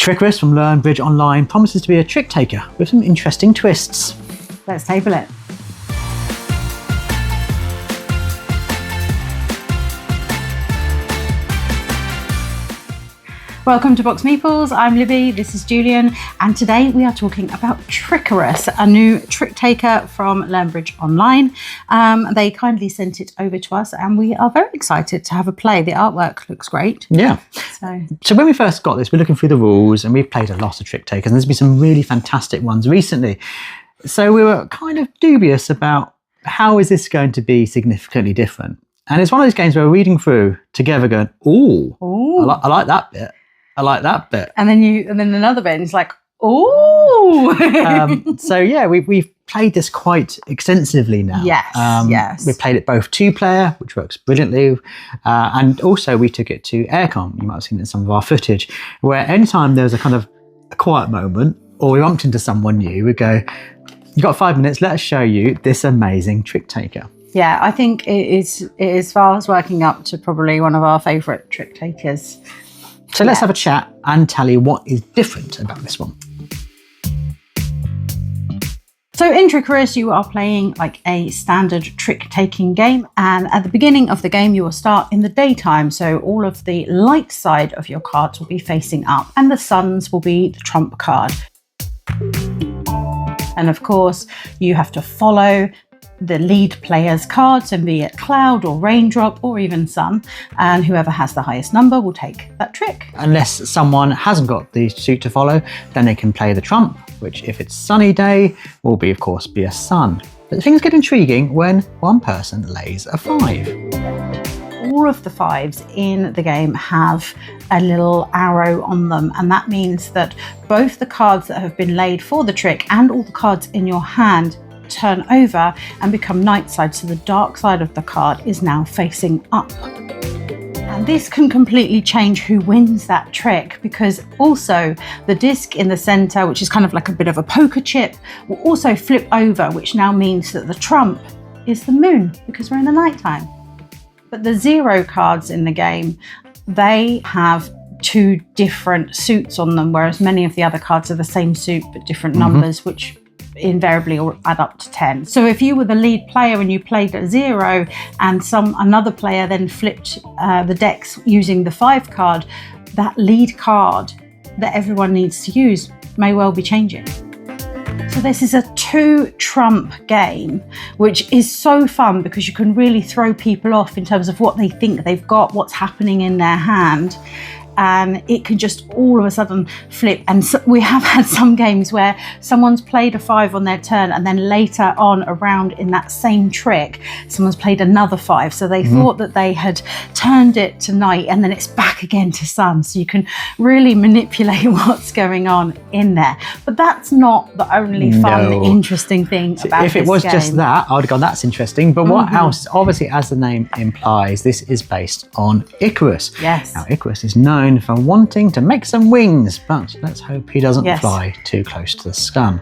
Trickorus from Learn Bridge Online promises to be a trick taker with some interesting twists. Let's table it. Welcome to BoxedMeeples. I'm Libby, this is Julian, and today we are talking about Trickarus, a new trick taker from Learn Bridge Online. They kindly sent it over to us and we are very excited to have a play. The artwork looks great. Yeah. So when we first got this, we're looking through the rules and we've played a lot of trick takers and there's been some really fantastic ones recently. So we were kind of dubious about how is this going to be significantly different. And it's one of those games where we're reading through together going, ooh. I like that bit. I like that bit. And then another bit, and it's like, ooh. So yeah, we've played this quite extensively now. Yes, yes. We've played it both 2-player, which works brilliantly, and also we took it to aircom. You might have seen it in some of our footage, where anytime there's a kind of a quiet moment, or we bumped into someone new, we go, "You've got 5 minutes. Let us show you this amazing trick taker." Yeah, I think it is fast working up to probably one of our favourite trick takers. So let's have a chat and tell you what is different about this one. So in Trickorus, you are playing like a standard trick-taking game. And at the beginning of the game, you will start in the daytime. So all of the light side of your cards will be facing up and the suns will be the trump card. And of course, you have to follow the lead player's cards, and be it cloud or raindrop or even sun, and whoever has the highest number will take that trick. Unless someone hasn't got the suit to follow, then they can play the trump, which if it's sunny day will be, of course, be a sun. But things get intriguing when one person lays a 5. All of the 5s in the game have a little arrow on them, and that means that both the cards that have been laid for the trick and all the cards in your hand turn over and become night side, so the dark side of the card is now facing up. And this can completely change who wins that trick, because also the disc in the center, which is kind of like a bit of a poker chip, will also flip over, which now means that the trump is the moon, because we're in the nighttime. But the 0 cards in the game, they have 2 different suits on them, whereas many of the other cards are the same suit but different numbers, which invariably will add up to 10. So if you were the lead player and you played at 0 and another player then flipped the decks using the 5 card, that lead card that everyone needs to use may well be changing. So this is a 2 trump game, which is so fun because you can really throw people off in terms of what they think they've got, what's happening in their hand. And it can just all of a sudden flip. And so we have had some games where someone's played a 5 on their turn, and then later on around in that same trick, someone's played another 5. So they thought that they had turned it to night and then it's back again to sun. So you can really manipulate what's going on in there. But that's not the only fun, interesting thing about this game. If it was just that, I would have gone, that's interesting. But what else? Obviously, as the name implies, this is based on Icarus. Yes. Now, Icarus is known for wanting to make some wings, but let's hope he doesn't fly too close to the sun.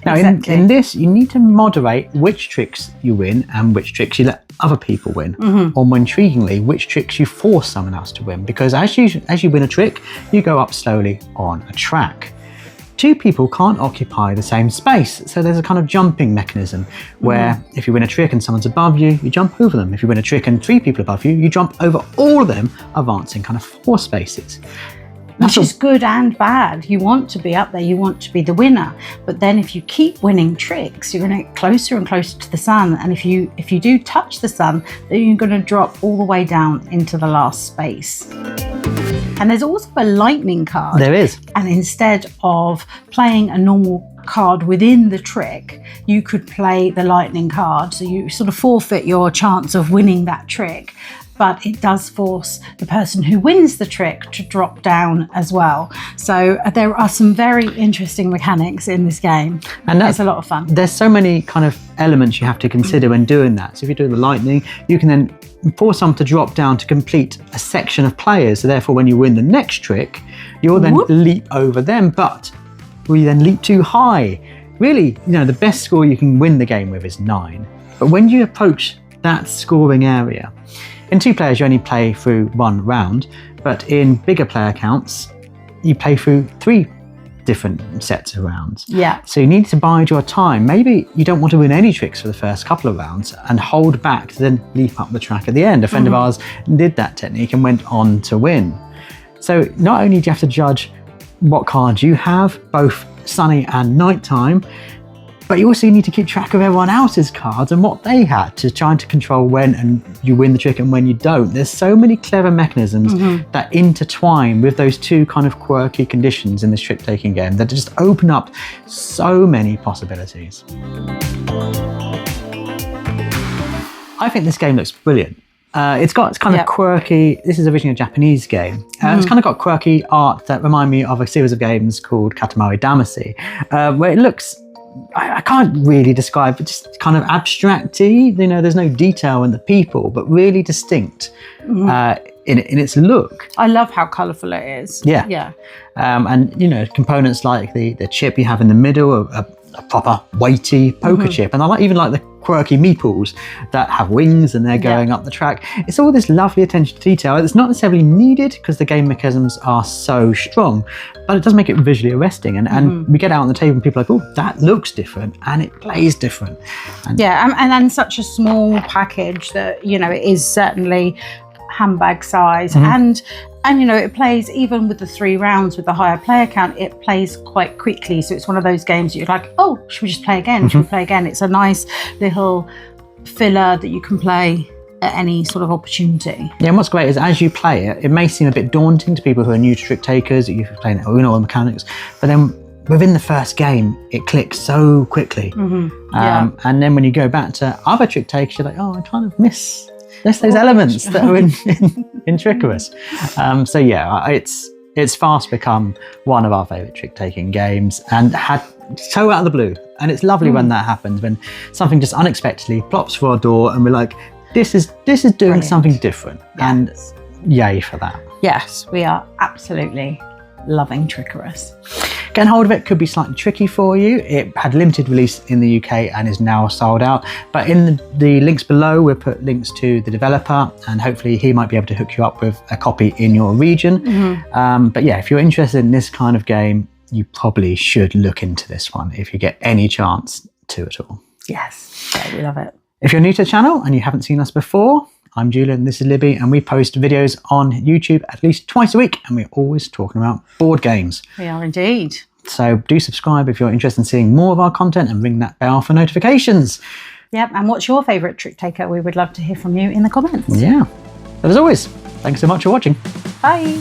Now, in this, you need to moderate which tricks you win and which tricks you let other people win, or more intriguingly, which tricks you force someone else to win, because as you win a trick, you go up slowly on a track. 2 people can't occupy the same space, so there's a kind of jumping mechanism where if you win a trick and someone's above you, you jump over them. If you win a trick and 3 people above you, you jump over all of them, advancing kind of 4 spaces. Which is good and bad. You want to be up there, you want to be the winner. But then if you keep winning tricks, you're going to get closer and closer to the sun. And if you do touch the sun, then you're going to drop all the way down into the last space. And there's also a lightning card. There is. And instead of playing a normal card within the trick, you could play the lightning card. So you sort of forfeit your chance of winning that trick. But it does force the person who wins the trick to drop down as well. So there are some very interesting mechanics in this game. And it's a lot of fun. There's so many kind of elements you have to consider when doing that. So if you do the lightning, you can then force someone to drop down to complete a section of players. So therefore, when you win the next trick, you'll then leap over them. But will you then leap too high? Really, the best score you can win the game with is 9. But when you approach that scoring area, in 2 players, you only play through 1 round, but in bigger player counts, you play through 3 different sets of rounds. Yeah. So you need to bide your time. Maybe you don't want to win any tricks for the first couple of rounds and hold back to then leap up the track at the end. A friend of ours did that technique and went on to win. So not only do you have to judge what cards you have, both sunny and nighttime, but you also need to keep track of everyone else's cards and what they had to try to control when and you win the trick and when you don't. There's so many clever mechanisms that intertwine with those 2 kind of quirky conditions in this trick-taking game that just open up so many possibilities. I think this game looks brilliant. It's kind of quirky. This is originally a Japanese game. It's kind of got quirky art that remind me of a series of games called Katamari Damacy, where it looks, I can't really describe, but just kind of abstract-y. You know, there's no detail in the people, but really distinct in its look. I love how colourful it is. Yeah. Yeah. And, you know, components like the chip you have in the middle, a proper weighty poker chip. And I even like the quirky Meeples that have wings and they're going up the track. It's all this lovely attention to detail. It's not necessarily needed because the game mechanisms are so strong, but it does make it visually arresting. And we get out on the table and people are like, oh, that looks different and it plays different. And and such a small package that, you know, it is certainly handbag size and you know, it plays, even with the 3 rounds with the higher player count, it plays quite quickly. So it's one of those games that you're like, oh, should we just play again? Should we play again? It's a nice little filler that you can play at any sort of opportunity. Yeah, and what's great is as you play it, it may seem a bit daunting to people who are new to trick takers, you're playing Uno or mechanics, but then within the first game, it clicks so quickly. And then when you go back to other trick takers, you're like, oh, I kind of miss those elements that are in Trickorus. So yeah, it's fast become one of our favourite trick-taking games and had so out of the blue. And it's lovely when that happens, when something just unexpectedly plops through our door and we're like, this is doing something different. And yay for that. Yes, we are absolutely loving Trickorus. Getting hold of it could be slightly tricky for you. It had limited release in the UK and is now sold out. But in the links below, we'll put links to the developer and hopefully he might be able to hook you up with a copy in your region. But yeah, if you're interested in this kind of game, you probably should look into this one if you get any chance to at all. Yes, yeah, we love it. If you're new to the channel and you haven't seen us before, I'm Julian, this is Libby, and we post videos on YouTube at least twice a week, and we're always talking about board games. We are indeed. So do subscribe if you're interested in seeing more of our content and ring that bell for notifications. Yep, and what's your favourite trick taker? We would love to hear from you in the comments. Yeah. But as always, thanks so much for watching. Bye.